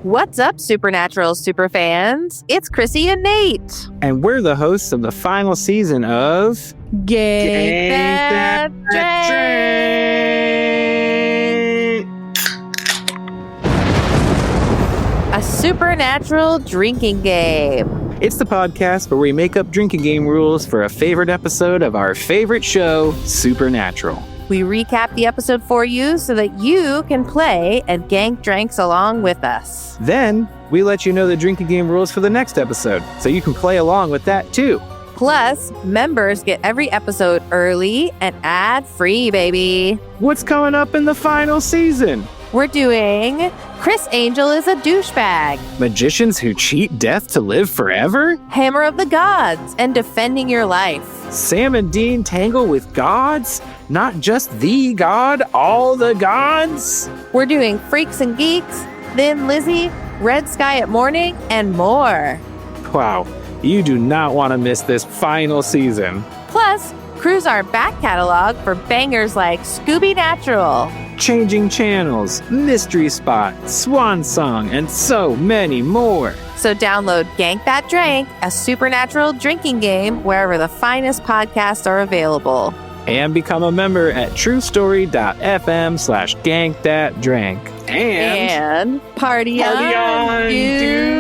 What's up, Supernatural superfans? It's Krissy and Nate. And we're the hosts of the final season of Gank That Drank. A supernatural drinking game. It's the podcast where we make up drinking game rules for a favorite episode of our favorite show, Supernatural. We recap the episode for you so that you can play and gank drinks along with us. Then, we let you know the drinking game rules for the next episode, so you can play along with that too. Plus, members get every episode early and ad-free, baby. What's coming up in the final season? We're doing Criss Angel is a douchebag, Magicians who cheat death to live forever? Hammer of the Gods, and Defending Your Life. Sam and Dean tangle with gods? Not just the god, all the gods? We're doing Freaks and Geeks, Thin Lizzy, Red Sky at Morning, and more. Wow, you do not want to miss this final season. Plus, cruise our back catalog for bangers like Scooby Natural, Changing Channels, Mystery Spot, Swan Song, and so many more. So download Gank That Drank, a supernatural drinking game wherever the finest podcasts are available. And become a member at truestory.fm/gankthatdrank. And party on, dudes.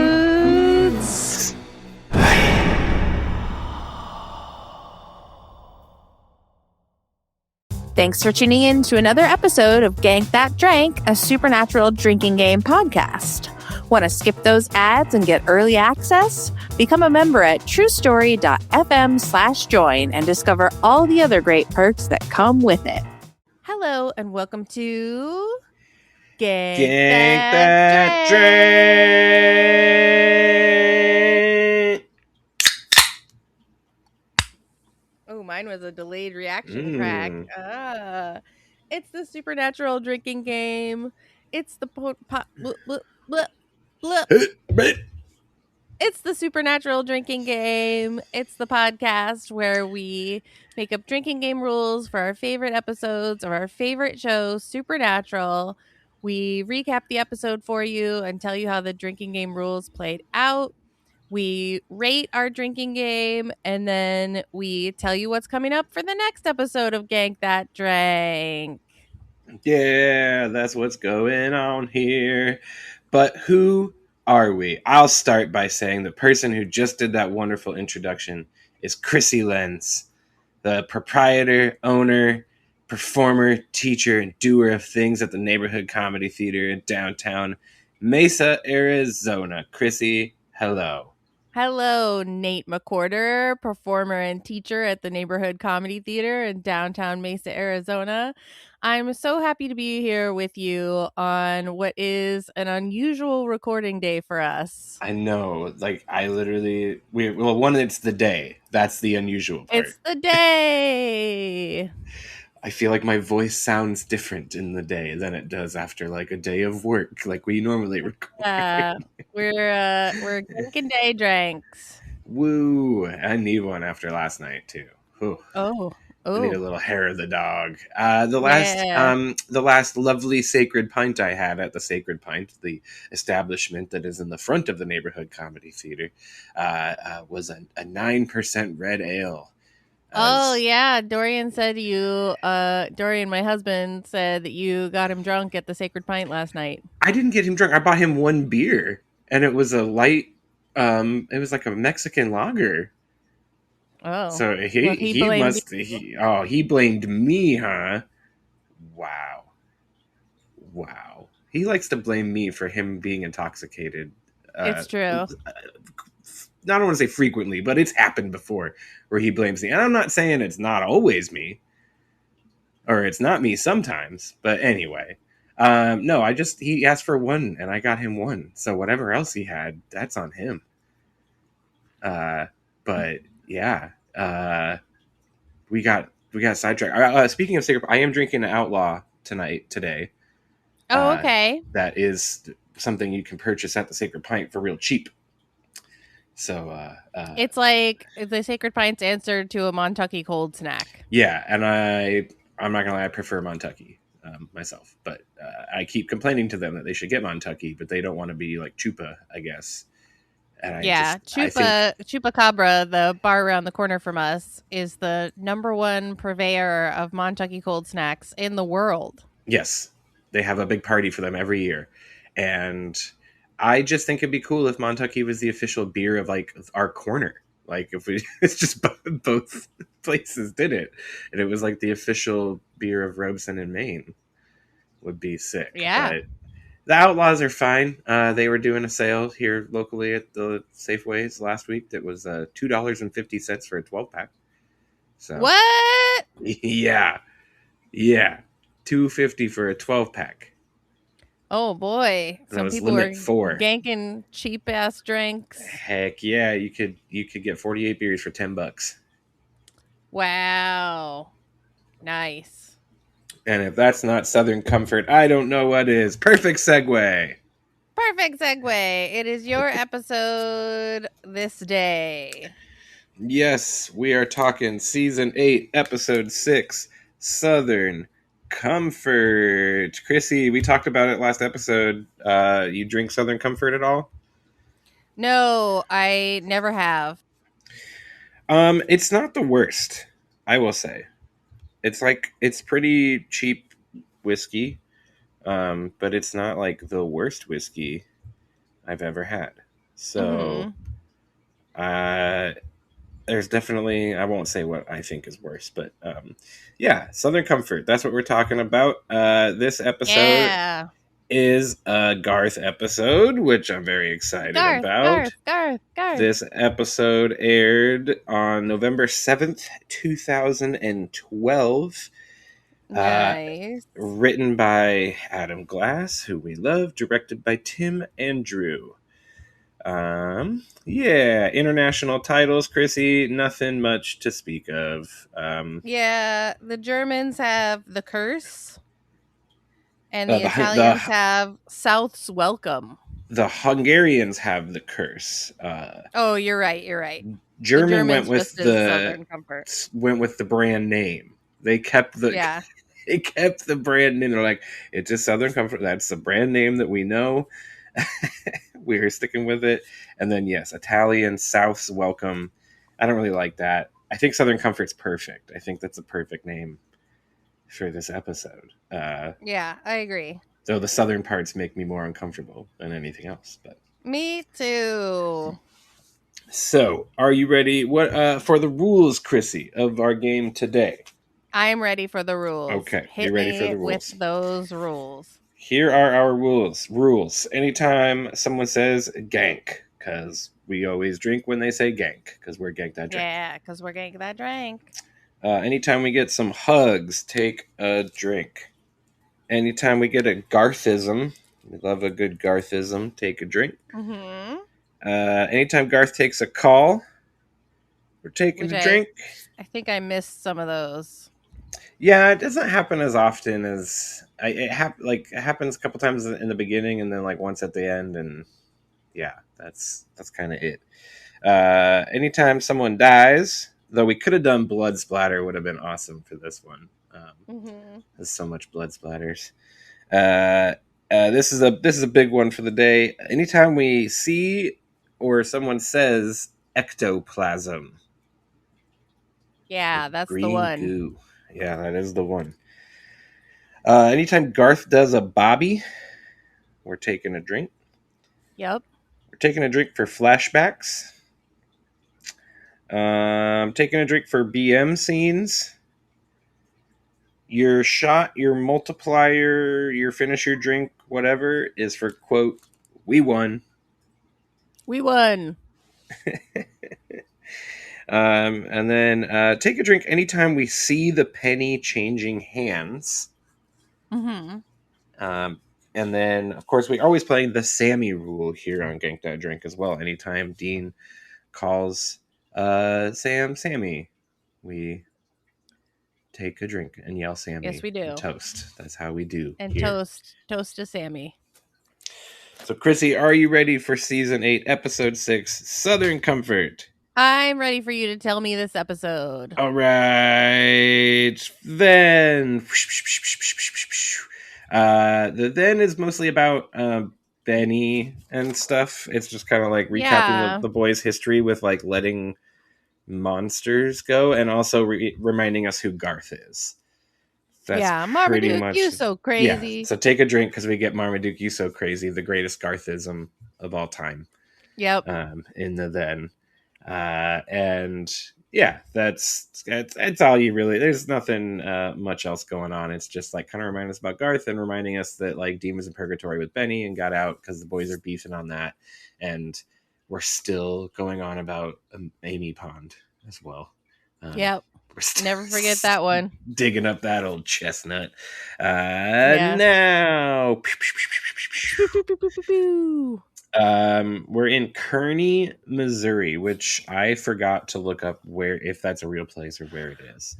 Thanks for tuning in to another episode of Gank That Drank, a supernatural drinking game podcast. Want to skip those ads and get early access? Become a member at truestory.fm/join and discover all the other great perks that come with it. Hello and welcome to Gank That Drank. Oh, mine was a delayed reaction crack. It's the supernatural drinking game. It's the It's the supernatural drinking game. It's the podcast where we make up drinking game rules for our favorite episodes of our favorite show, Supernatural. We recap the episode for you and tell you how the drinking game rules played out. We rate our drinking game, and then we tell you what's coming up for the next episode of Gank That Drank. Yeah, that's what's going on here. But who are we? I'll start by saying the person who just did that wonderful introduction is Krissy Lenz, the proprietor, owner, performer, teacher, and doer of things at the Neighborhood Comedy Theater in downtown Mesa, Arizona. Krissy, hello. Hello, Nate McWhortor, performer and teacher at the Neighborhood Comedy Theater in downtown Mesa, Arizona. I'm so happy to be here with you on what is an unusual recording day for us. I know, it's the day. That's the unusual part. It's the day. I feel like my voice sounds different in the day than it does after like a day of work, like we normally record. We're drinking day drinks. Woo! I need one after last night too. Whew. Oh. I need a little hair of the dog. The last lovely Sacred Pint I had at the Sacred Pint, the establishment that is in the front of the Neighborhood Comedy Theater, was a 9% red ale. Yeah. Dorian, my husband, said that you got him drunk at the Sacred Pint last night. I didn't get him drunk. I bought him one beer, and it was a light, it was like a Mexican lager. Oh. So he blamed me, huh? Wow. He likes to blame me for him being intoxicated. It's true. I don't want to say frequently, but it's happened before where he blames me. And I'm not saying it's not always me, or it's not me sometimes, but anyway. No, he asked for one and I got him one. So whatever else he had, that's on him. But yeah, we got sidetracked. Speaking of cigarette, I am drinking an Outlaw today. Oh, okay. That is something you can purchase at the Sacred Pint for real cheap. So it's like the Sacred Pint's answer to a Montucky cold snack. Yeah, and I'm not gonna lie, I prefer Montucky. myself, but I keep complaining to them that they should get Montucky, but they don't want to be like Chupa, I guess. And I think Chupacabra, the bar around the corner from us, is the number one purveyor of Montucky cold snacks in the world. yes, they have a big party for them every year, and I just think it'd be cool if Montucky was the official beer of like our corner. Like if we, it's just both places did it, and it was like the official beer of Robeson and Maine, would be sick. Yeah. But the Outlaws are fine. They were doing a sale here locally at the Safeways last week that was $2.50 for a 12-pack. So What? yeah, $2.50 for a 12-pack. Oh boy! That Some was people limit are 4. ganking cheap ass drinks. Heck yeah, you could get 48 beers for $10. Wow, nice. And if that's not Southern comfort, I don't know what is. Perfect segue. Perfect segue. It is your episode this day. Yes, we are talking season 8, episode 6, Southern Comfort. Krissy, we talked about it last episode. You drink Southern Comfort at all? No, I never have. It's not the worst, I will say. It's pretty cheap whiskey, but it's not like the worst whiskey I've ever had. So, there's definitely, I won't say what I think is worse, but yeah, Southern Comfort. That's what we're talking about. This episode is a Garth episode, which I'm very excited about. Garth. This episode aired on November 7th, 2012. Nice. Written by Adam Glass, who we love. Directed by Tim Andrew. Yeah, international titles, Krissy, nothing much to speak of. Yeah, the Germans have The Curse, and the Italians have South's Welcome. The Hungarians have The Curse. Oh, you're right. German went with Southern Comfort. Went with the brand name. They kept the they kept the brand name. They're like, it's just Southern Comfort. That's the brand name that we know. We're sticking with it. And then yes, Italian South's Welcome. I don't really like that. I think Southern Comfort's perfect. I think that's a perfect name for this episode. Yeah, I agree. Though the southern parts make me more uncomfortable than anything else. But me too. So, are you ready? What for the rules, Krissy, of our game today? I'm ready for the rules. Okay, Hit you're ready for the rules. With those rules. Here are our rules. Anytime someone says gank, because we always drink when they say gank, because we're Gank That Drank. Yeah, because we're Gank That Drank. Anytime we get some hugs, take a drink. Anytime we get a Garthism, we love a good Garthism, take a drink. Mm-hmm. Anytime Garth takes a call, we're taking a drink. I think I missed some of those. Yeah, it doesn't happen as often as it happens a couple times in the beginning, and then like once at the end, and yeah, that's kind of it. Anytime someone dies, though we could have done blood splatter, would have been awesome for this one. There's so much blood splatters. This is a big one for the day. Anytime we see or someone says ectoplasm. Yeah, that's the one. Goo. Yeah, that is the one. Anytime Garth does a Bobby, we're taking a drink. Yep. We're taking a drink for flashbacks. Taking a drink for BM scenes. Your shot, your multiplier, your finish your drink, whatever, is for, quote, we won. We won. And then take a drink anytime we see the penny changing hands. Mm-hmm. And then, of course, we always play the Sammy rule here on Gank That Drank as well. Anytime Dean calls Sammy, we take a drink and yell Sammy. Yes, we do. And toast. That's how we do. And here. Toast to Sammy. So, Krissy, are you ready for Season 8, Episode 6, Southern Comfort? I'm ready for you to tell me this episode. All right, then. The then is mostly about Benny and stuff. It's just kind of like recapping the boys' history with like letting monsters go, and also reminding us who Garth is. That's pretty Marmaduke, much you so crazy. Yeah, so take a drink because we get Marmaduke, you so crazy, the greatest Garthism of all time. Yep. In the then, and yeah, that's all you really. There's nothing much else going on. It's just like kind of reminding us about Garth and reminding us that like Dean was in purgatory with Benny and got out because the boys are beefing on that, and we're still going on about Amy Pond as well. Yep. Never forget that one. Digging up that old chestnut. Now. We're in Kearney, Missouri, which I forgot to look up if that's a real place or where it is.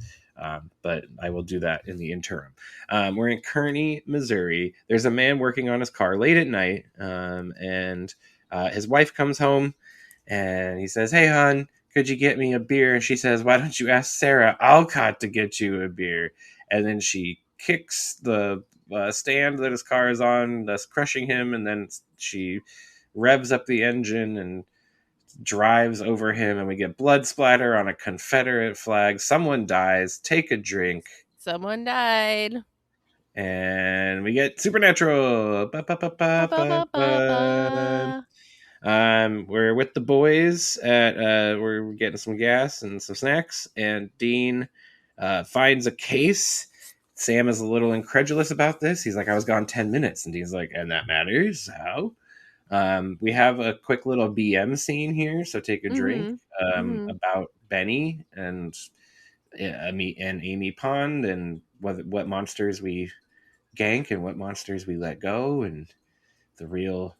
But I will do that in the interim. We're in Kearney, Missouri. There's a man working on his car late at night, and his wife comes home, and he says, "Hey, hon, could you get me a beer?" And she says, "Why don't you ask Sarah Alcott to get you a beer?" And then she kicks the stand that his car is on, thus crushing him, and then she revs up the engine and drives over him, and we get blood splatter on a Confederate flag. Someone dies. Take a drink. Someone died. And we get Supernatural. We're with the boys at we're getting some gas and some snacks, and Dean finds a case. Sam is a little incredulous about this. He's like, "I was gone 10 minutes." And Dean's like, "And that matters? How?" We have a quick little BM scene here, so take a drink, about Benny and Amy Pond, and what monsters we gank and what monsters we let go, and the real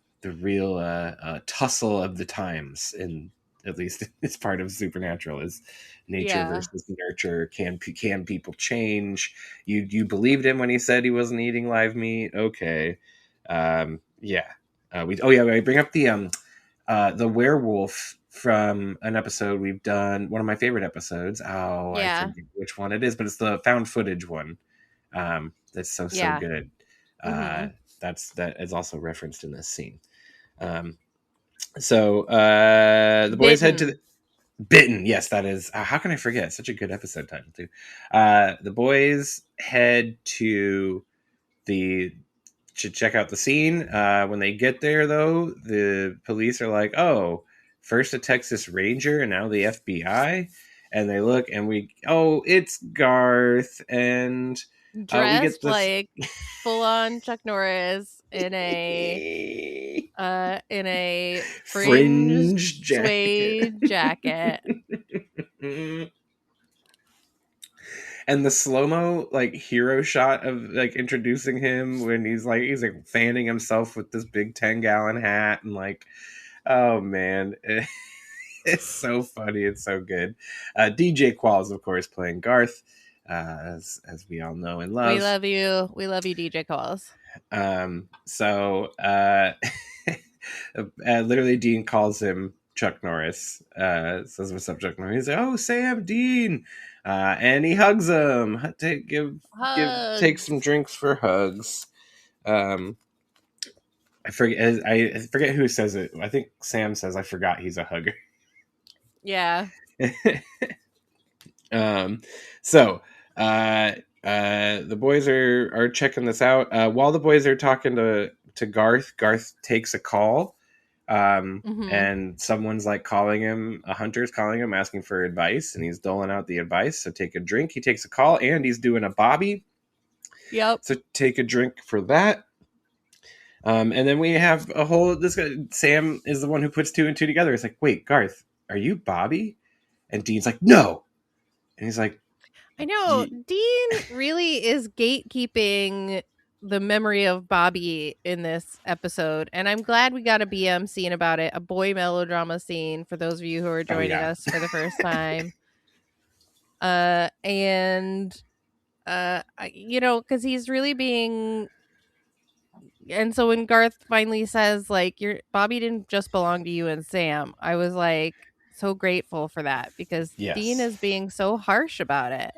tussle of the times. In at least it's part of Supernatural is nature versus nurture. Can people change? You believed him when he said he wasn't eating live meat? Okay, yeah. We bring up the werewolf from an episode we've done, one of my favorite episodes. I forget which one it is, but it's the found footage one. That's so good. That is also referenced in this scene. The boys head to the Bitten. Yes, that is. How can I forget? Such a good episode title too. The boys head to check out the scene. When they get there, though, the police are like, "Oh, first a Texas Ranger and now the FBI." And they look, and it's Garth, and dressed we get like full on Chuck Norris in a fringe suede jacket. And the slow-mo like hero shot of like introducing him when he's like fanning himself with this big 10-gallon hat, and like, oh man, it's so funny. It's so good. DJ Qualls, of course, playing Garth, as we all know and love. We love you, DJ Qualls. Literally, Dean calls him Chuck Norris. Says, "What's up, Chuck Norris?" He's like, "Oh, Sam, Dean," and he hugs him. Take some drinks for hugs. I forget who says it. I think Sam says, "I forgot he's a hugger." Yeah. The boys are checking this out. While the boys are talking to Garth takes a call. And someone's like calling him, a hunter's calling him, asking for advice, and he's doling out the advice. So take a drink. He takes a call, and he's doing a Bobby. Yep. So take a drink for that. And then we have this guy, Sam is the one who puts two and two together. It's like, "Wait, Garth, are you Bobby?" And Dean's like, "No." And he's like, I know. Dean really is gatekeeping the memory of Bobby in this episode, and I'm glad we got a BM scene about it, a boy melodrama scene for those of you who are joining us for the first time. Because he's really being, and so when Garth finally says like, "Your Bobby didn't just belong to you and Sam," I was like, so grateful for that because Dean Yes. is being so harsh about it.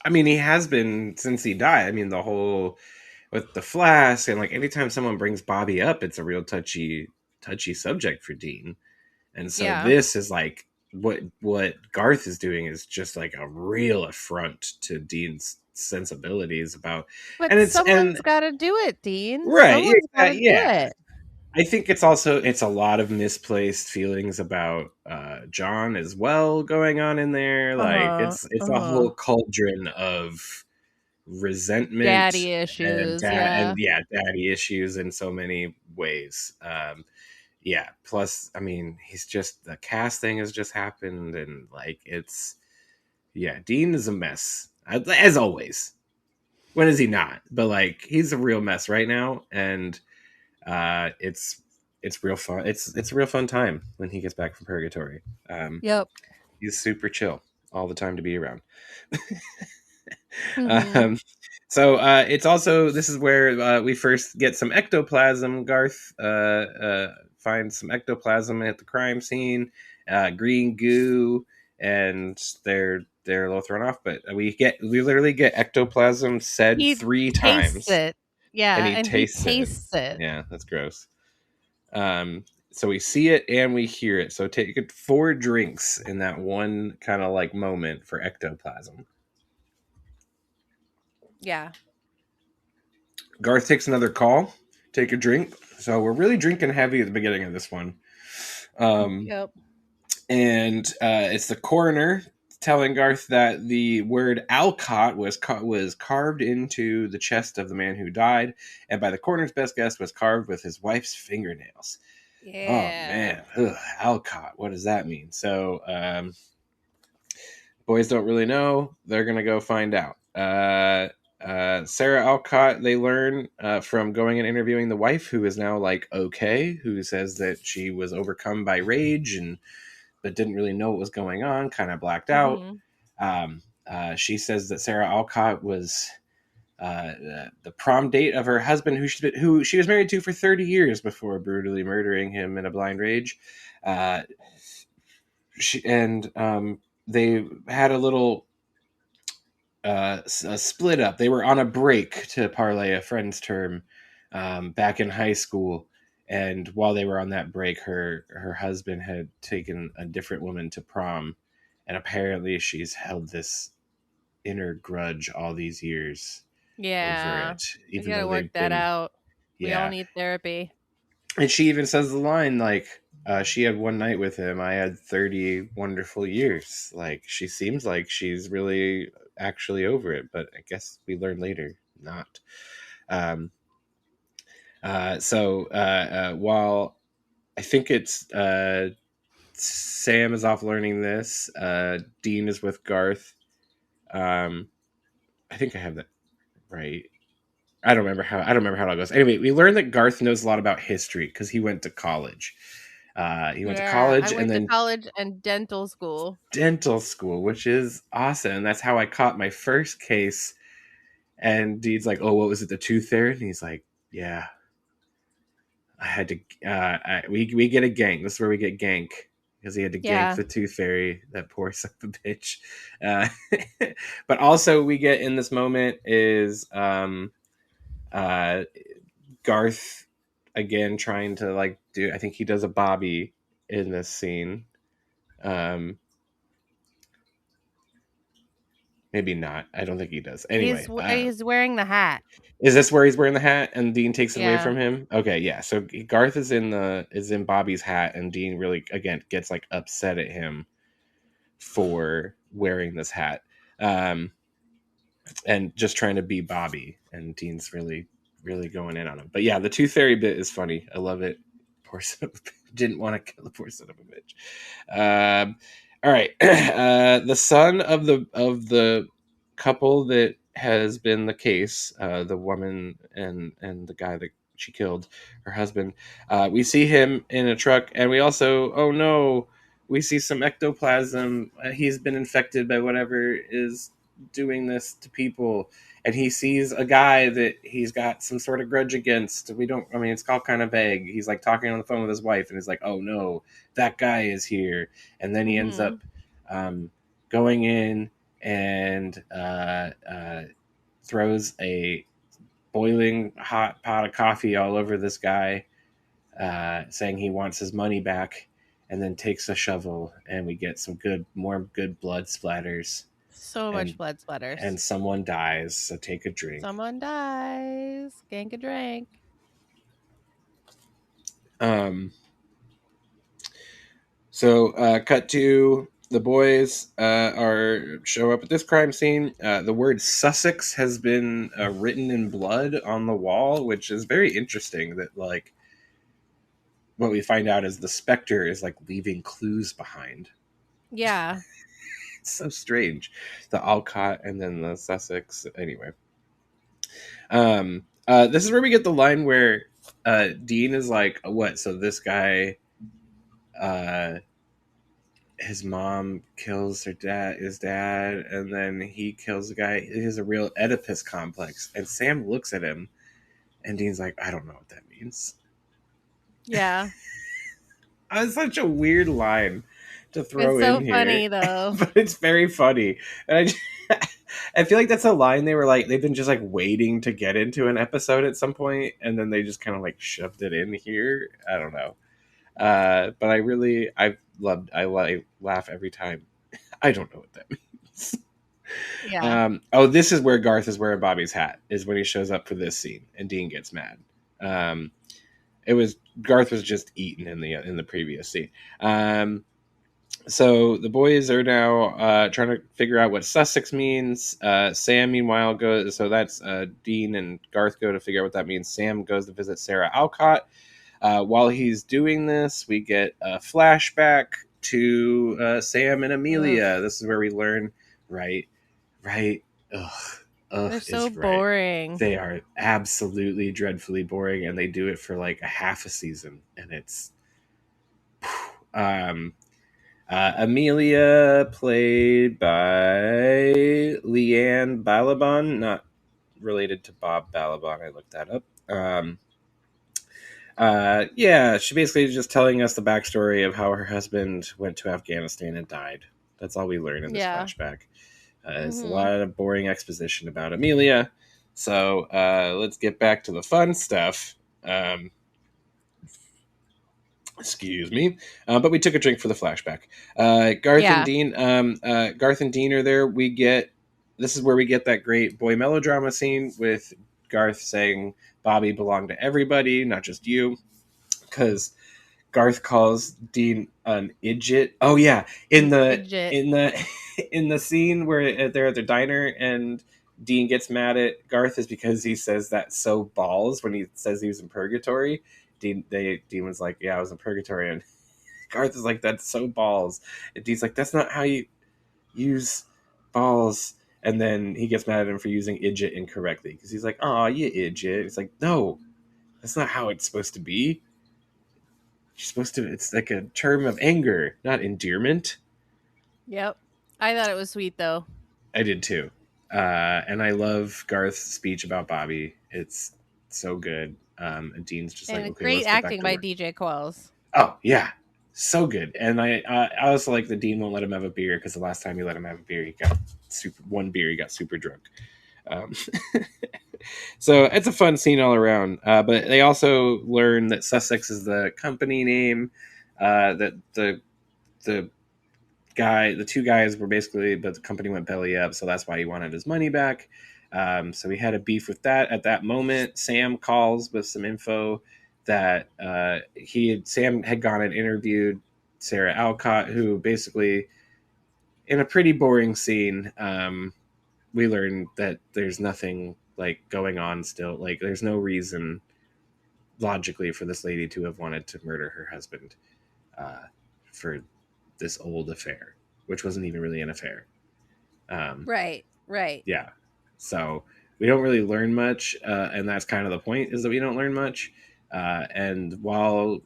I mean, he has been since he died. I mean, the whole with the flask and like anytime someone brings Bobby up, it's a real touchy subject for Dean. And so Yeah. this is like what Garth is doing is just like a real affront to Dean's sensibilities about, But and someone's got to do it, Dean. right, Someone's got to do yeah. it. I think it's a lot of misplaced feelings about John as well going on in there. Like it's a whole cauldron of resentment Daddy issues, yeah. daddy issues in so many ways. Yeah, plus I mean he's just the cast thing has just happened, and like it's Dean is a mess as always. When is he not? But like he's a real mess right now, and it's real fun. It's a real fun time when he gets back from purgatory. Yep. He's super chill all the time to be around. Mm-hmm. So it's also this is where we first get some ectoplasm. Garth finds some ectoplasm at the crime scene, green goo, and they're a little thrown off. But we literally get ectoplasm said He 3 tastes times, it. Yeah, and he tastes tastes it. Yeah, that's gross. So we see it and we hear it. So take 4 drinks in that one kind of like moment for ectoplasm. Yeah. Garth takes another call. Take a drink. So we're really drinking heavy at the beginning of this one. Yep. And it's the coroner telling Garth that the word Alcott was carved into the chest of the man who died, and by the coroner's best guess was carved with his wife's fingernails. Yeah. Oh man, ugh, Alcott. What does that mean? So boys don't really know. They're gonna go find out. Sarah Alcott, they learn from going and interviewing the wife, who is now like okay, who says that she was overcome by rage but didn't really know what was going on, kind of blacked out. She says that Sarah Alcott was the prom date of her husband, who she was married to for 30 years before brutally murdering him in a blind rage. They had a little a split up. They were on a break, to parlay a friend's term, back in high school. And while they were on that break, her husband had taken a different woman to prom, and apparently she's held this inner grudge all these years over it. We gotta work that out. We all need therapy. And she even says the line like, she had one night with him, I had 30 wonderful years. Like, she seems like she's really actually over it, but I guess we learn later not. While I think it's Sam is off learning this, Dean is with Garth. I think I have that right. I don't remember how it all goes. Anyway, we learned that Garth knows a lot about history because he went to college. He went to college college and dental school. Dental school, which is awesome. And that's how I caught my first case. And Dean's like, "Oh, what was it? The tooth fairy?" And he's like, "Yeah, I had to. We get a gank. This is where we get gank because he had to gank the tooth fairy. That poor son of a bitch." But also, we get in this moment is Garth again trying to like do. I think he does a Bobby in this scene. Maybe not. I don't think he does. Anyway, he's wearing the hat. Is this where he's wearing the hat and Dean takes it away from him? Okay, yeah. So Garth is in Bobby's hat, and Dean really again gets like upset at him for wearing this hat, and just trying to be Bobby. And Dean's really going in on him. But yeah, the tooth fairy bit is funny. I love it. Poor son of a bitch. Didn't want to kill the poor son of a bitch. All right, the son of the couple that has been the case, the woman and the guy that she killed, her husband. We see him in a truck, and we also, oh no, we see some ectoplasm. He's been infected by whatever is doing this to people, and he sees a guy that he's got some sort of grudge against. It's all kind of vague. He's like talking on the phone with his wife, and he's like, oh no, that guy is here. And then he ends up going in and throws a boiling hot pot of coffee all over this guy, saying he wants his money back, and then takes a shovel, and we get more good blood splatters. So much blood splatters. And someone dies, so take a drink. Someone dies. Gank a drank. So cut to the boys show up at this crime scene. The word Sussex has been written in blood on the wall, which is very interesting. That like what we find out is the Spectre is like leaving clues behind. Yeah. It's so strange. The Alcott and then the Sussex. Anyway. This is where we get the line where Dean is like, what? So this guy, his mom kills his dad, and then he kills the guy. He has a real Oedipus complex. And Sam looks at him, and Dean's like, I don't know what that means. Yeah. It's such a weird line to throw in here. It's so funny, though. But it's very funny. And I feel like that's a line they've been just like waiting to get into an episode at some point, and then they just kind of like shoved it in here. I don't know. But I laugh every time. I don't know what that means. Yeah. This is where Garth is wearing Bobby's hat, is when he shows up for this scene, and Dean gets mad. Garth was just eaten in the previous scene. So the boys are now trying to figure out what Sussex means. Sam, meanwhile, goes. So that's Dean and Garth go to figure out what that means. Sam goes to visit Sarah Alcott. While he's doing this, we get a flashback to Sam and Amelia. Ugh. This is where we learn, right? They're so boring. They are absolutely dreadfully boring, and they do it for like a half a season, and it's Amelia, played by Leanne Balaban, not related to Bob Balaban. I looked that up. She basically is just telling us the backstory of how her husband went to Afghanistan and died. That's all we learn in this flashback. It's a lot of boring exposition about Amelia. So let's get back to the fun stuff. Excuse me. But we took a drink for the flashback. Garth and Dean are there. This is where we get that great boy melodrama scene with Garth saying Bobby belonged to everybody, not just you. Because Garth calls Dean an idiot. Oh yeah, in the scene where they're at the diner and Dean gets mad at Garth is because he says that so balls when he says he was in purgatory. Dean was like, yeah, I was in purgatory, and Garth is like, that's so balls. And Dean's like, that's not how you use balls. And then he gets mad at him for using idiot incorrectly because he's like, oh, you idiot. It's like, no, that's not how it's supposed to be. It's like a term of anger, not endearment. Yep. I thought it was sweet, though. I did, too. And I love Garth's speech about Bobby. It's so good. And Dean's just and like, okay, great acting by DJ Qualls. Oh, yeah. So good. And I also like that Dean won't let him have a beer because the last time he let him have a beer, he got super drunk. So it's a fun scene all around. But they also learn that Sussex is the company name. That the two guys were basically, but the company went belly up, so that's why he wanted his money back. So we had a beef with that. At that moment, Sam calls with some info that Sam had gone and interviewed Sarah Alcott, who basically, in a pretty boring scene, we learned that there's nothing like going on still. Like there's no reason logically for this lady to have wanted to murder her husband for this old affair, which wasn't even really an affair. Right. Yeah. So we don't really learn much, and that's kind of the point, is that we don't learn much. And while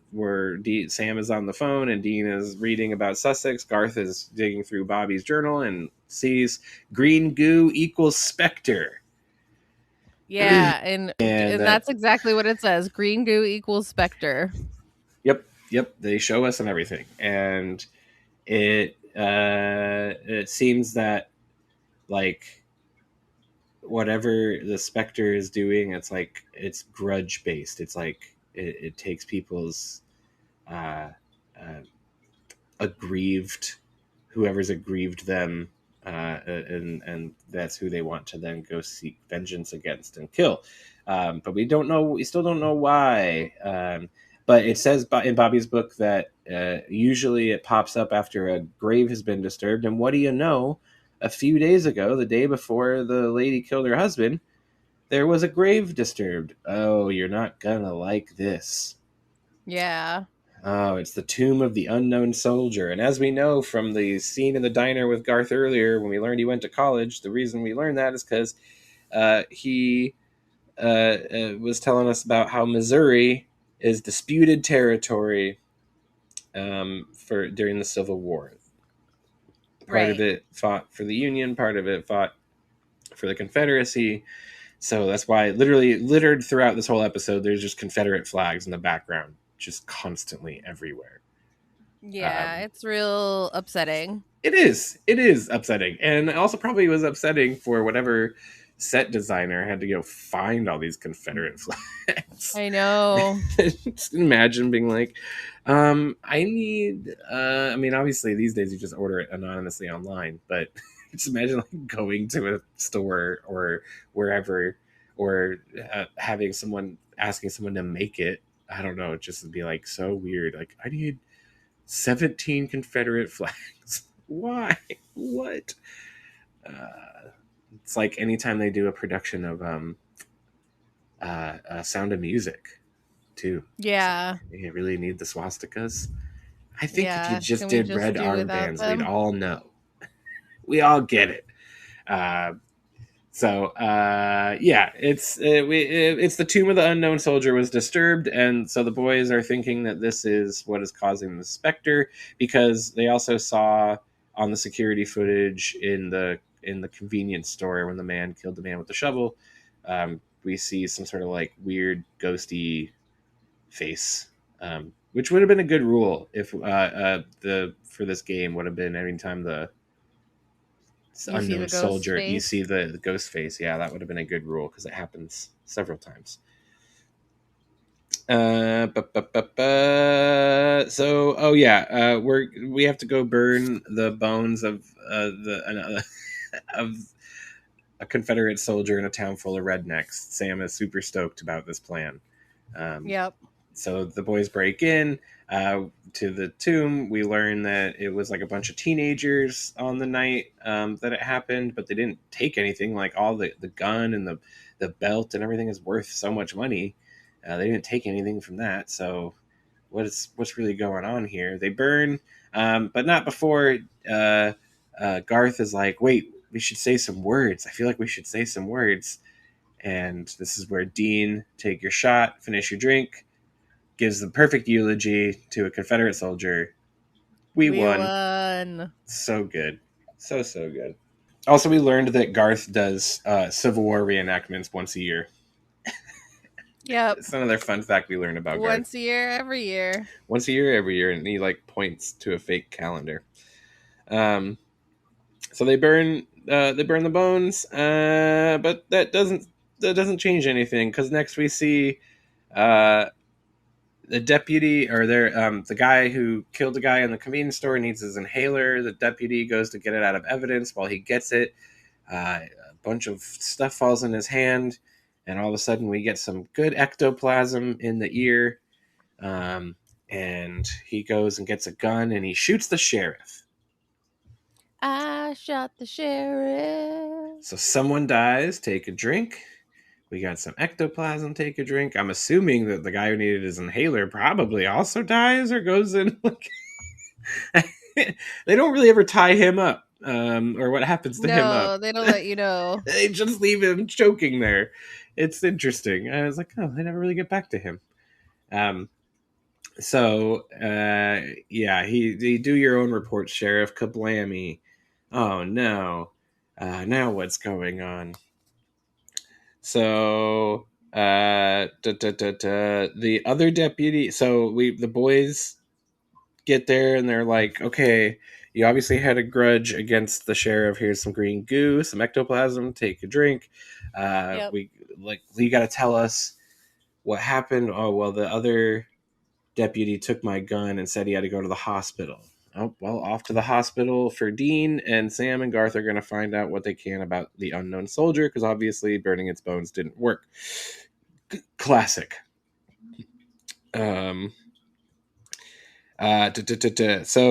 Sam is on the phone and Dean is reading about Sussex, Garth is digging through Bobby's journal and sees green goo equals Spectre. Yeah, and And that's exactly what it says. Green goo equals specter. Yep, they show us and everything, and it seems that like whatever the specter is doing, it's grudge based. It's like it takes people's uh, uh, aggrieved, whoever's aggrieved them, and that's who they want to then go seek vengeance against and kill. But we don't know. We still don't know why. But it says in Bobby's book that usually it pops up after a grave has been disturbed. And what do you know? A few days ago, the day before the lady killed her husband, there was a grave disturbed. Oh, you're not gonna like this. Yeah. Oh, it's the tomb of the unknown soldier. And as we know from the scene in the diner with Garth earlier, when we learned he went to college, the reason we learned that is because he was telling us about how Missouri is disputed territory for during the Civil War. Part of it fought for the Union, part of it fought for the Confederacy. So that's why literally littered throughout this whole episode, there's just Confederate flags in the background, just constantly everywhere. Yeah, it's real upsetting. It is upsetting, and also probably was upsetting for whatever set designer had to go find all these Confederate flags. I know. Just imagine being like, I need I mean, obviously these days you just order it anonymously online, but just imagine like going to a store or wherever, or having someone asking someone to make it. I don't know, it just would be like so weird. Like, I need 17 Confederate flags. Why? What? It's like anytime they do a production of Sound of Music, too. Yeah. Like, you really need the swastikas. I think if you Yeah, just can we did just red do without armbands, them? we'd all know. We all get it. Yeah, it's the tomb of the unknown soldier was disturbed, and so the boys are thinking that this is what is causing the specter, because they also saw on the security footage in the convenience store when the man killed the man with the shovel. We see some sort of like weird ghosty face, which would have been a good rule if the for this game would have been every time the You see unknown the ghost soldier, you face? see the ghost face. Yeah, that would have been a good rule because it happens several times. So, oh yeah, we have to go burn the bones of of a Confederate soldier in a town full of rednecks. Sam is super stoked about this plan. Yep. So the boys break in to the tomb. We learn that it was like a bunch of teenagers on the night that it happened, but they didn't take anything. Like all the gun and the belt and everything is worth so much money. They didn't take anything from that. So what's really going on here? They burn, but not before Garth is like, wait, we should say some words. I feel like we should say some words. And this is where Dean, take your shot, finish your drink, gives the perfect eulogy to a Confederate soldier. We won. So good. So good. Also, we learned that Garth does Civil War reenactments once a year. Yep. It's another fun fact we learned about Garth. Once a year, every year. Once a year, every year, and he like points to a fake calendar. So they burn the bones, but that doesn't change anything, because next we see the deputy, or the guy who killed the guy in the convenience store needs his inhaler. The deputy goes to get it out of evidence. While he gets it, a bunch of stuff falls in his hand, and all of a sudden we get some good ectoplasm in the ear. And he goes and gets a gun and he shoots the sheriff. I shot the sheriff. So someone dies, take a drink. We got some ectoplasm, take a drink. I'm assuming that the guy who needed his inhaler probably also dies or goes in. They don't really ever tie him up, or what happens to him up. No, they don't let you know. They just leave him choking there. It's interesting. I was like, oh, they never really get back to him. Yeah, he do your own report, Sheriff. Kablammy. Oh no. Now what's going on? So the other deputy. So the boys get there and they're like, okay, you obviously had a grudge against the sheriff. Here's some green goo, some ectoplasm. Take a drink. Yep. You got to tell us what happened. Oh well, the other deputy took my gun and said he had to go to the hospital. Oh well, off to the hospital for Dean, and Sam and Garth are going to find out what they can about the unknown soldier because obviously burning its bones didn't work. Classic. So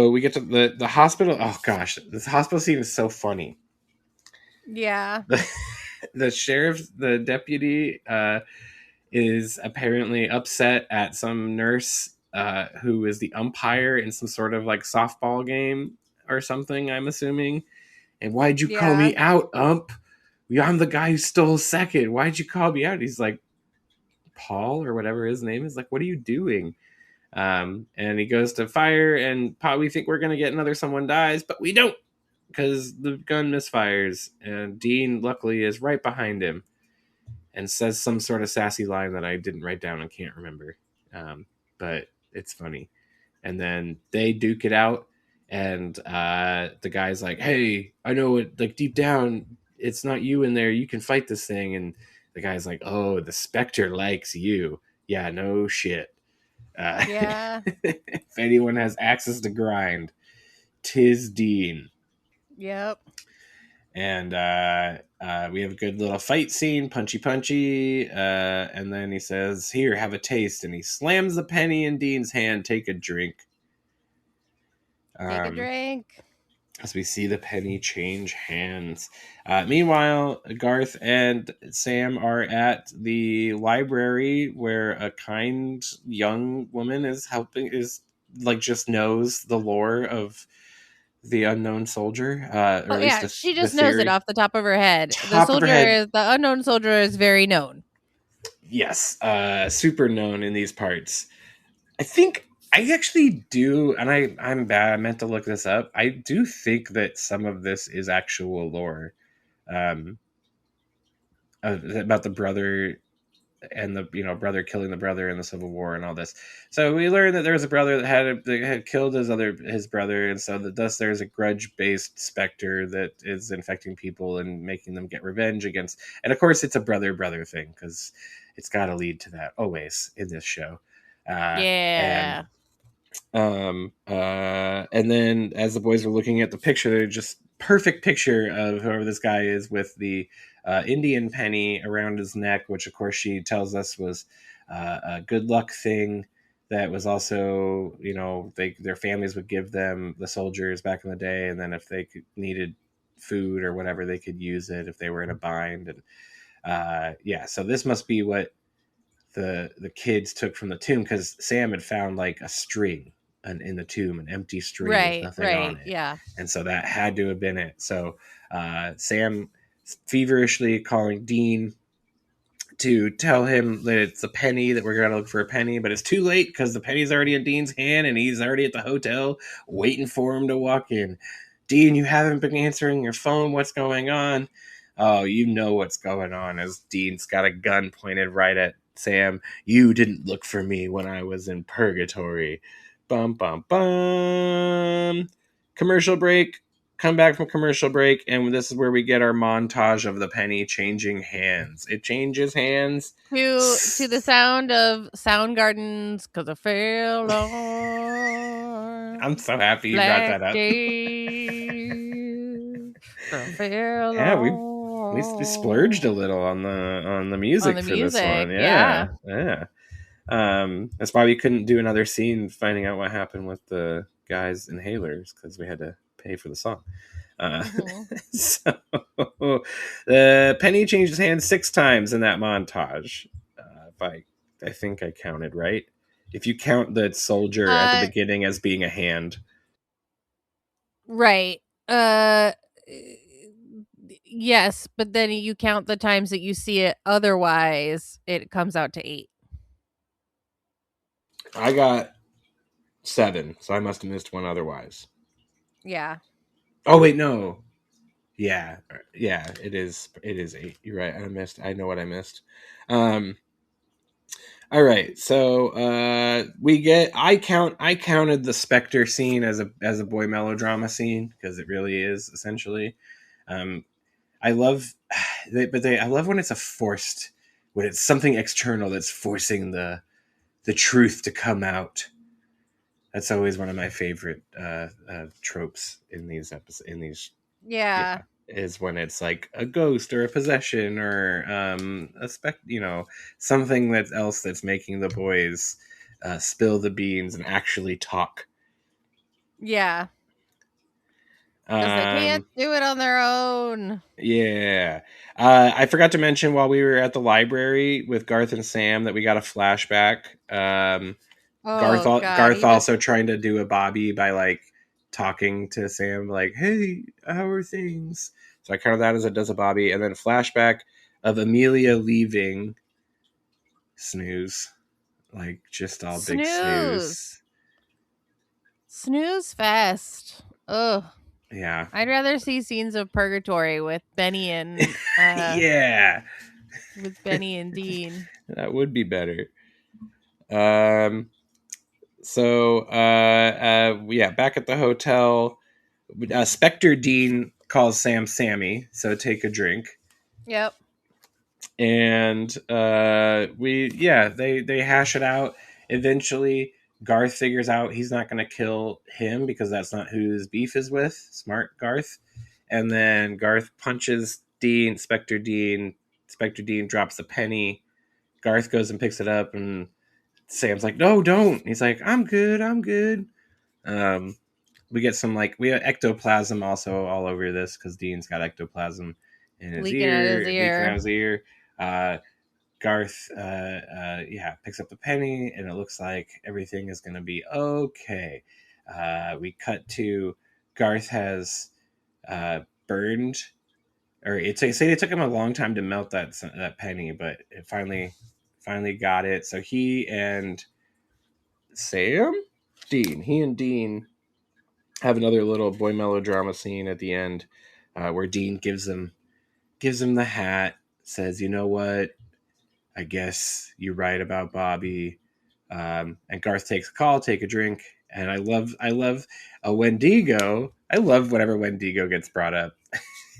we get to the hospital. Oh gosh, this hospital scene is so funny. Yeah. The sheriff, the deputy, is apparently upset at some nurse who is the umpire in some sort of like softball game or something, I'm assuming. And why'd you call Yeah. me out, ump? I'm the guy who stole second. Why'd you call me out? He's like, Paul or whatever his name is. Like, what are you doing? And he goes to fire, and we think we're going to get another someone dies, but we don't because the gun misfires. And Dean, luckily, is right behind him and says some sort of sassy line that I didn't write down and can't remember. But it's funny. And then they duke it out, and the guy's like, hey, I know it, like deep down, it's not you in there. You can fight this thing. And the guy's like, oh, the Spectre likes you. Yeah, no shit. Yeah. If anyone has access to grind, 'tis Dean. Yep. And we have a good little fight scene, punchy. And then he says, here, have a taste. And he slams the penny in Dean's hand. Take a drink. Take a drink. As we see the penny change hands. Meanwhile, Garth and Sam are at the library where a kind young woman is just knows the lore of the unknown soldier. Or Oh at least yeah, she the just knows it theory. off the top of her head. The Unknown soldier is very known. Yes, super known in these parts. I think I actually do, and I'm bad. I meant to look this up. I do think that some of this is actual lore, about the brother and the brother killing the brother in the Civil War and all this. So we learned that there was a brother that had killed his brother, and so thus there's a grudge based specter that is infecting people and making them get revenge against. And of course, it's a brother thing because it's got to lead to that always in this show. Yeah. And then as the boys were looking at the picture, they're just perfect picture of whoever this guy is with the Indian penny around his neck, which of course she tells us was a good luck thing. That was also, their families would give them, the soldiers back in the day, and then if they needed food or whatever, they could use it if they were in a bind. And so this must be what the kids took from the tomb, because Sam had found like a string in the tomb, an empty string with nothing on it. Yeah. And so that had to have been it. So Sam feverishly calling Dean to tell him that it's a penny, that we're going to look for a penny, but it's too late because the penny's already in Dean's hand and he's already at the hotel waiting for him to walk in. Dean, you haven't been answering your phone. What's going on? Oh, you know what's going on, as Dean's got a gun pointed right at Sam. You didn't look for me when I was in purgatory. Bum, bum, bum. Commercial break. Come back from commercial break, and this is where we get our montage of the penny changing hands. It changes hands to the sound of Soundgarden's "'Cause I Fell On." I'm so happy you brought that up. Yeah, we splurged a little on the music for this one. Yeah. That's why we couldn't do another scene finding out what happened with the guys' inhalers, because we had to pay for the song. So the penny changes hands 6 times in that montage. I think I counted right. If you count the soldier at the beginning as being a hand. Right. Yes, but then you count the times that you see it. Otherwise, it comes out to 8. I got 7, so I must have missed one otherwise. Yeah. Oh, wait, no. Yeah, it is. It is 8. You're right. I know what I missed. Um, all right. So I counted the Spectre scene as a boy melodrama scene because it really is essentially. Um, I love, I love when it's when it's something external that's forcing the truth to come out. That's always one of my favorite tropes in these episodes. Yeah. Yeah, is when it's like a ghost or a possession or something else that's making the boys spill the beans and actually talk. Yeah. Because they can't do it on their own. Yeah. I forgot to mention while we were at the library with Garth and Sam that we got a flashback. Oh God. Garth also trying to do a Bobby by like talking to Sam like, "Hey, how are things?" So I counted that as it does a Bobby, and then flashback of Amelia leaving. Snooze, like just all big snooze. Snooze fest. Ugh. Yeah. I'd rather see scenes of purgatory with Benny and Yeah, with Benny and Dean. that would be better. So yeah, back at the hotel, Spectre Dean calls Sam Sammy, so take a drink. Yep. And they hash it out. Eventually Garth figures out he's not going to kill him because that's not who his beef is with. Smart Garth. And then Garth punches Spectre Dean drops the penny. Garth goes and picks it up, and Sam's like, "No, don't." He's like, I'm good. We get we have ectoplasm also all over this because Dean's got ectoplasm in his Leaking out his leaking out ear. his ear. Garth picks up the penny, and it looks like everything is going to be okay. We cut to Garth has burned, or it took him a long time to melt that penny, but it finally got it. So he and Dean have another little boy melodrama scene at the end, where Dean gives him the hat, says, "You know what? I guess you're right about Bobby." And Garth takes a call, take a drink, and I love a Wendigo. I love whenever Wendigo gets brought up.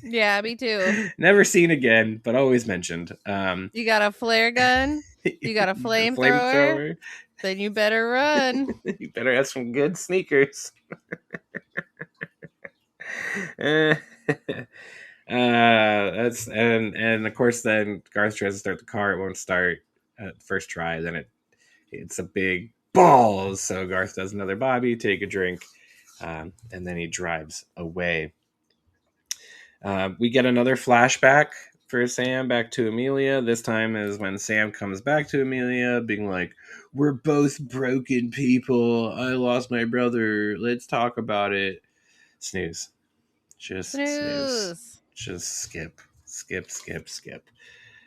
Yeah, me too. Never seen again, but always mentioned. You got a flare gun? You got a flamethrower? Then you better run. You better have some good sneakers. That's and of course then Garth tries to start the car, it won't start at first try, then it's a big balls, so Garth does another Bobby, take a drink, and then he drives away. We get another flashback for Sam back to Amelia. This time is when Sam comes back to Amelia being like, "We're both broken people, I lost my brother, let's talk about it." Snooze. Just snooze. Just skip.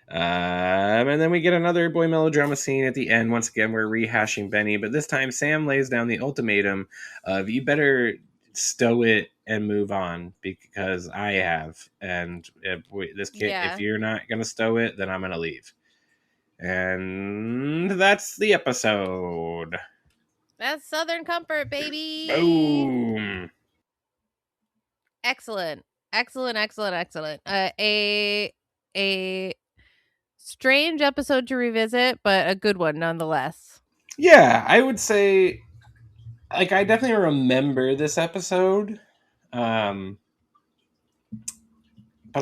And then we get another boy melodrama scene at the end. Once again, we're rehashing Benny, but this time Sam lays down the ultimatum of, "You better stow it and move on because I have. And if you're not gonna stow it, then I'm gonna leave." And that's the episode. That's Southern Comfort, baby. Boom. Excellent. A strange episode to revisit, but a good one nonetheless. Yeah, I would say, like, I definitely remember this episode, but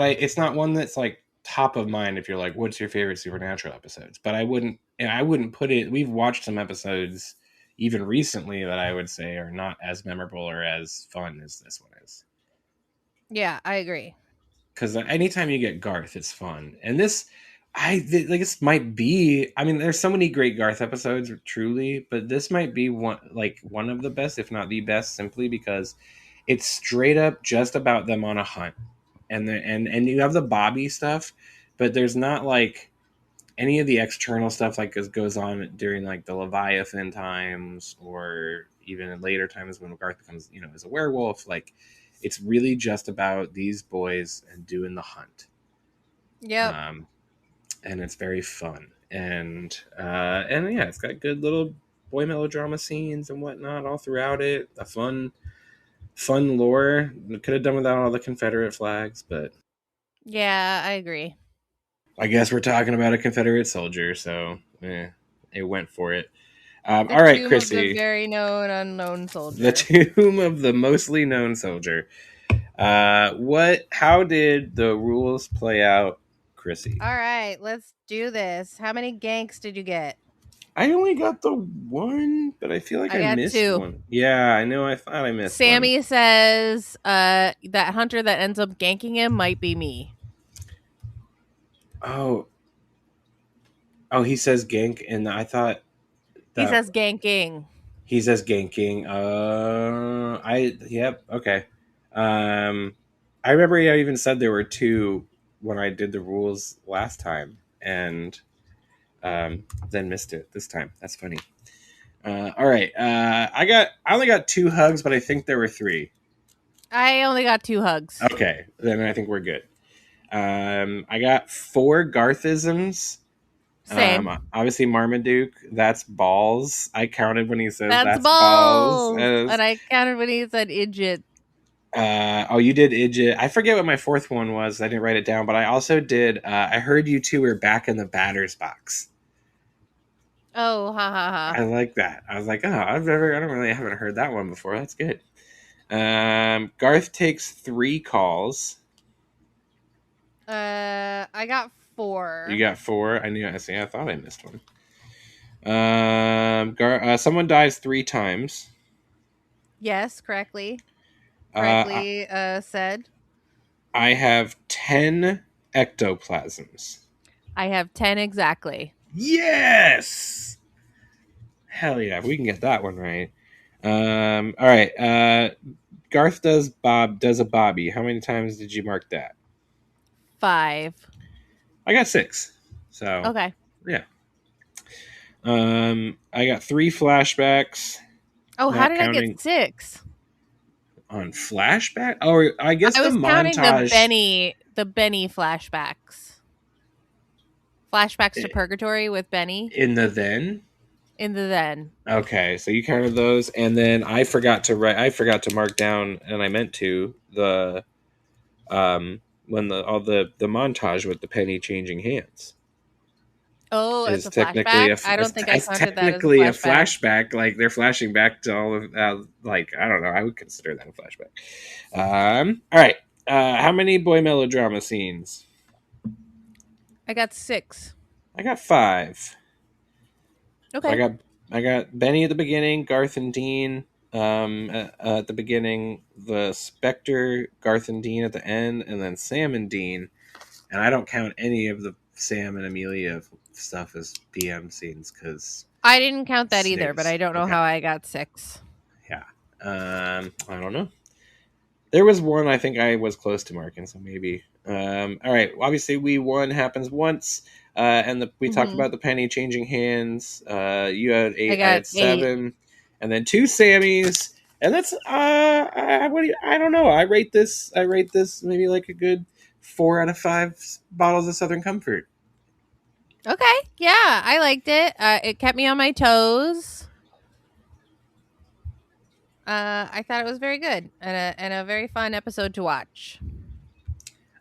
it's not one that's like top of mind if you're like, what's your favorite Supernatural episodes? But I wouldn't put it. We've watched some episodes even recently that I would say are not as memorable or as fun as this one is. Yeah, I agree. Because anytime you get Garth, it's fun, and this. This might be. I mean, there's so many great Garth episodes, truly, but this might be one of the best, if not the best, simply because it's straight up just about them on a hunt, and you have the Bobby stuff, but there's not like any of the external stuff like goes on during like the Leviathan times or even in later times when Garth becomes as a werewolf. Like It's really just about these boys and doing the hunt. Yep. And it's very fun. And yeah, it's got good little boy melodrama scenes and whatnot all throughout it. A fun lore. Could have done without all the Confederate flags, but Yeah, I agree. I guess we're talking about a Confederate soldier, so it went for it. The All right, tomb of the Krissy. very known unknown The soldier. tomb of the mostly known soldier. How did the rules play out, Krissy? All right, let's do this. How many ganks did you get? I only got the one, but I feel like I I got missed 2. one. Yeah, I know. I thought I missed one. Sammy says that hunter that ends up ganking him might be me. Oh, he says gank, and I thought He that says ganking. he says ganking. Yep, okay. I remember I even said there were 2 when I did the rules last time, and then missed it this time. That's funny. All right. I only got 2 hugs, but I think there were 3. I only got 2 hugs. Okay, then I think we're good. I got 4 Garthisms. Same. Obviously, Marmaduke. That's balls. I counted when he says That's that's balls. And I counted when he said idiot. You did idiot. I forget what my 4th one was. I didn't write it down, but I also did. I heard you 2 were back in the batter's box. Oh, ha ha ha! I like that. I was like, I haven't heard that one before. That's good. Garth takes 3 calls. I got 4. You got 4. I thought I missed one. Someone dies 3 times. Yes, correctly said. I have 10 ectoplasms. I have 10 exactly. Yes! Hell yeah, we can get that one right. All right. Garth does a Bobby. How many times did you mark that? 5. I got 6. So Okay. yeah. I got 3 flashbacks. Oh, how did I get 6? On flashback? Oh, I guess I was the counting montage. the Benny flashbacks. Flashbacks to Purgatory with Benny. In the then? In the then. Okay, so you counted those, and then I forgot to mark down, and I meant to, the when the montage with the penny changing hands. Oh, it's a technically flashback. I don't think I counted that as a technically flashback. Like they're flashing back to all of like I don't know. I would consider that a flashback. All right. How many boy melodrama scenes? I got 6. I got 5. Okay. So I got Benny at the beginning, Garth and Dean at the beginning, the Spectre, Garth and Dean at the end, and then Sam and Dean. And I don't count any of the Sam and Amelia stuff as BM scenes because I didn't count that either, but I don't know how I got 6. Yeah. I don't know. There was one I think I was close to marking, so maybe. All right. Obviously, one happens once, and we talked about the penny changing hands. You had 8. I had 7, 8. And then 2 Sammys, and that's I don't know. I rate this maybe like a good 4 out of 5 bottles of Southern Comfort. Okay. Yeah, I liked it. It kept me on my toes. I thought it was very good and a very fun episode to watch.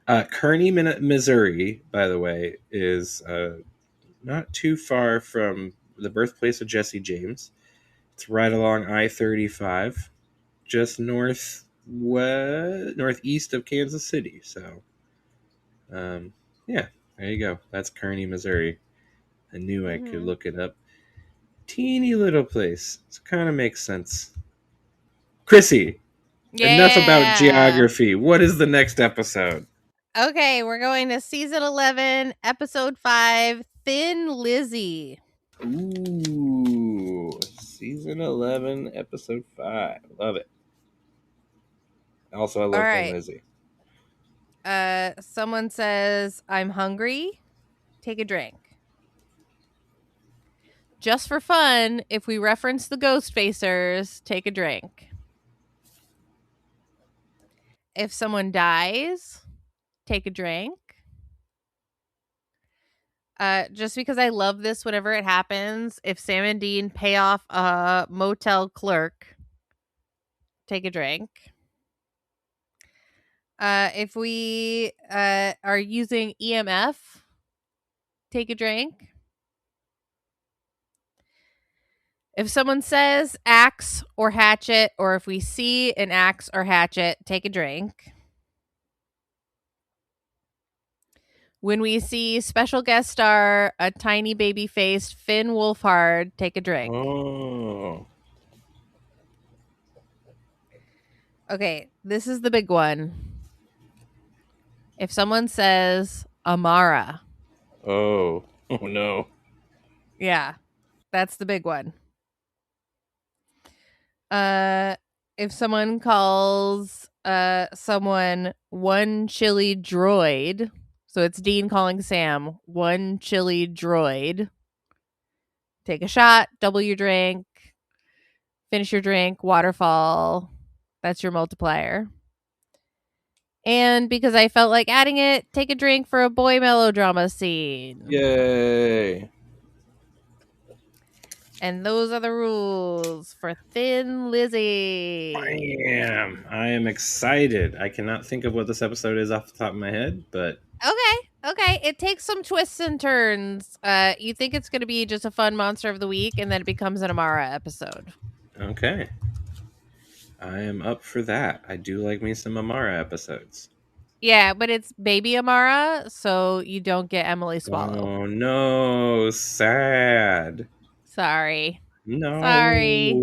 Kearney, Missouri, by the way, is not too far from the birthplace of Jesse James. It's right along I-35, just northeast of Kansas City. So, yeah, there you go. That's Kearney, Missouri. I knew I could look it up. Teeny little place. So kind of makes sense. Krissy, enough about geography. What is the next episode? Okay, we're going to season 11, episode 5, Thin Lizzie. Ooh, season 11, episode 5. Love it. Also, I love Thin Lizzie. Someone says, I'm hungry. Take a drink. Just for fun, if we reference the Ghost Facers, take a drink. If someone dies, take a drink. Just because I love this whenever it happens. If Sam and Dean pay off a motel clerk, take a drink. If we are using EMF, take a drink. If someone says axe or hatchet, or if we see an axe or hatchet, take a drink. When we see special guest star, a tiny baby-faced Finn Wolfhard, take a drink. Oh. Okay, this is the big one. If someone says Amara, Oh. Oh no. yeah, that's the big one. If someone calls someone one chili droid, so it's Dean calling Sam one chili droid, take a shot, double your drink, finish your drink, waterfall. That's your multiplier. And because I felt like adding it, take a drink for a boy melodrama scene. Yay. And those are the rules for Thin Lizzy. I am excited. I cannot think of what this episode is off the top of my head, but Okay. It takes some twists and turns. You think it's going to be just a fun monster of the week, and then it becomes an Amara episode. okay. I am up for that. I do like me some Amara episodes. Yeah, but it's baby Amara, so you don't get Emily Swallow. Oh no, sad. Sorry. No. Sorry.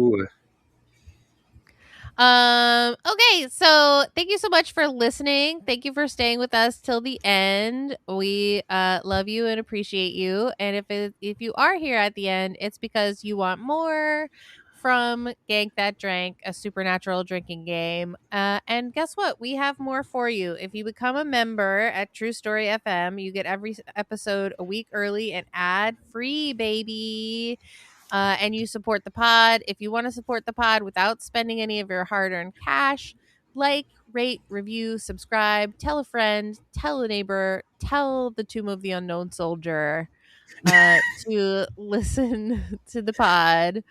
Okay, so thank you so much for listening. Thank you for staying with us till the end. We love you and appreciate you. And if you are here at the end, it's because you want more from Gank That Drank, a supernatural drinking game. And guess what? We have more for you. If you become a member at True Story FM, you get every episode a week early and ad free, baby. And you support the pod. If you want to support the pod without spending any of your hard-earned cash, like, rate, review, subscribe, tell a friend, tell a neighbor, tell the Tomb of the Unknown Soldier to listen to the pod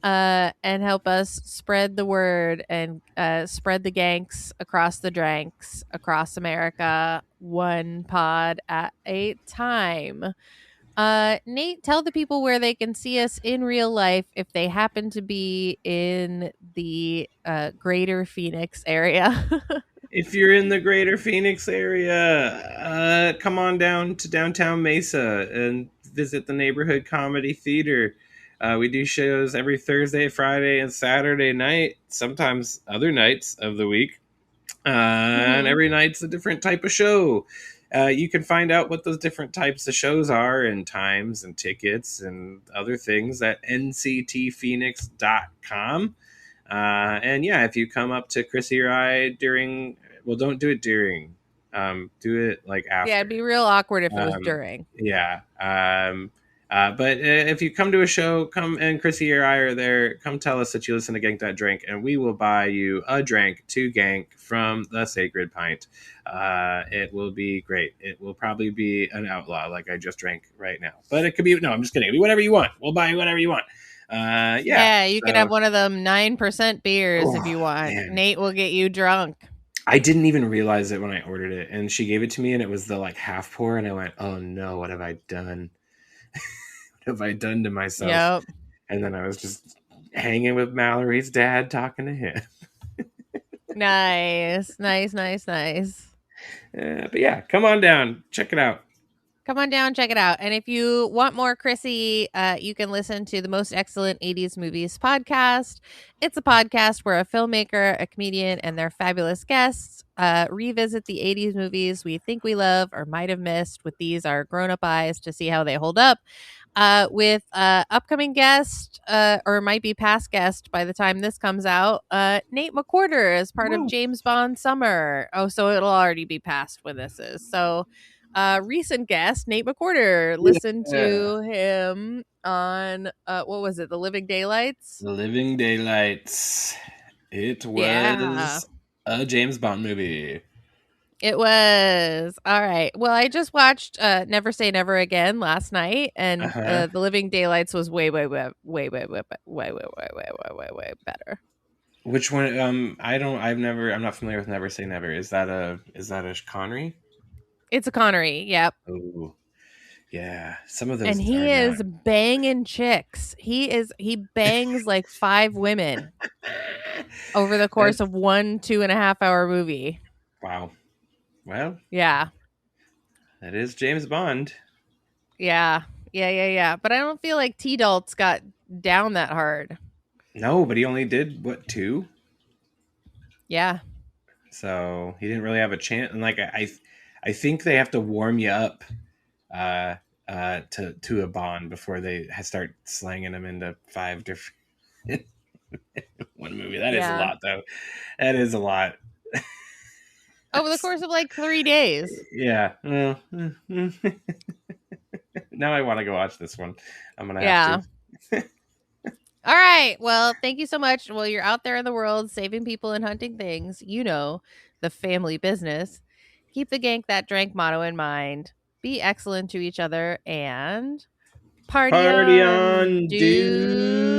and help us spread the word and spread the ganks across the dranks across America, one pod at a time. Nate, tell the people where they can see us in real life if they happen to be in the greater Phoenix area. If you're in the greater Phoenix area, come on down to downtown Mesa and visit the Neighborhood Comedy Theater. We do shows every Thursday, Friday, and Saturday night, sometimes other nights of the week. And every night's a different type of show. You can find out what those different types of shows are and times and tickets and other things at nctphoenix.com. And yeah, if you come up to Krissy or I during, well, don't do it during, do it like after. Yeah, it'd be real awkward if it was during. Yeah. But if you come to a show, come and Krissy or I are there, come tell us that you listen to Gank That Drank, and we will buy you a drink to Gank from the Sacred Pint. It will be great. It will probably be an outlaw like I just drank right now. But it could be, no, I'm just kidding. It'll be whatever you want. We'll buy you whatever you want. Yeah, you can have one of them 9% beers if you want. Man. Nate will get you drunk. I didn't even realize it when I ordered it, and she gave it to me, and it was the like half pour, and I went, "Oh no, what have I done? What have I done to myself?" Yep. And then I was just hanging with Mallory's dad, talking to him. Nice. But yeah, come on down, check it out. Come on down, check it out. And if you want more Krissy, you can listen to the Most Excellent 80s Movies podcast. It's a podcast where a filmmaker, a comedian, and their fabulous guests revisit the 80s movies we think we love or might have missed with these our grown-up eyes to see how they hold up. With upcoming guest, or might be past guest by the time this comes out, Nate McWhortor is part of James Bond Summer. Oh, so it'll already be past when this is. So recent guest, Nate McWhortor, listened to him on, what was it, The Living Daylights? The Living Daylights. It was... Yeah. A James Bond movie. It was. All right. Well, I just watched Never Say Never Again last night, and Uh-huh. The Living Daylights was way better. Which one? I'm not familiar with Never Say Never. Is that a Connery? It's a Connery. Yep. Oh, yeah. Some of And those are he not. is banging chicks. He bangs like 5 women over the That, course of 1.5 hour movie. wow. Well, Yeah. that is James Bond. Yeah. Yeah. But I don't feel like T-Dalt's got down that hard. No, but he only did what, 2? Yeah. So he didn't really have a chance. And like I think they have to warm you up uh, to a Bond before they start slanging him into 5 different one movie. That is a Yeah. lot, though. That is a lot. Over the course of like 3 days. Yeah. Well, now I want to go watch this one. I'm gonna have Yeah. to. All right. Well, thank you so much. Well, you're out there in the world saving people and hunting things. You know, the family business. Keep the Gank That Drank motto in mind. Be excellent to each other and party Party on, on, dude. dude.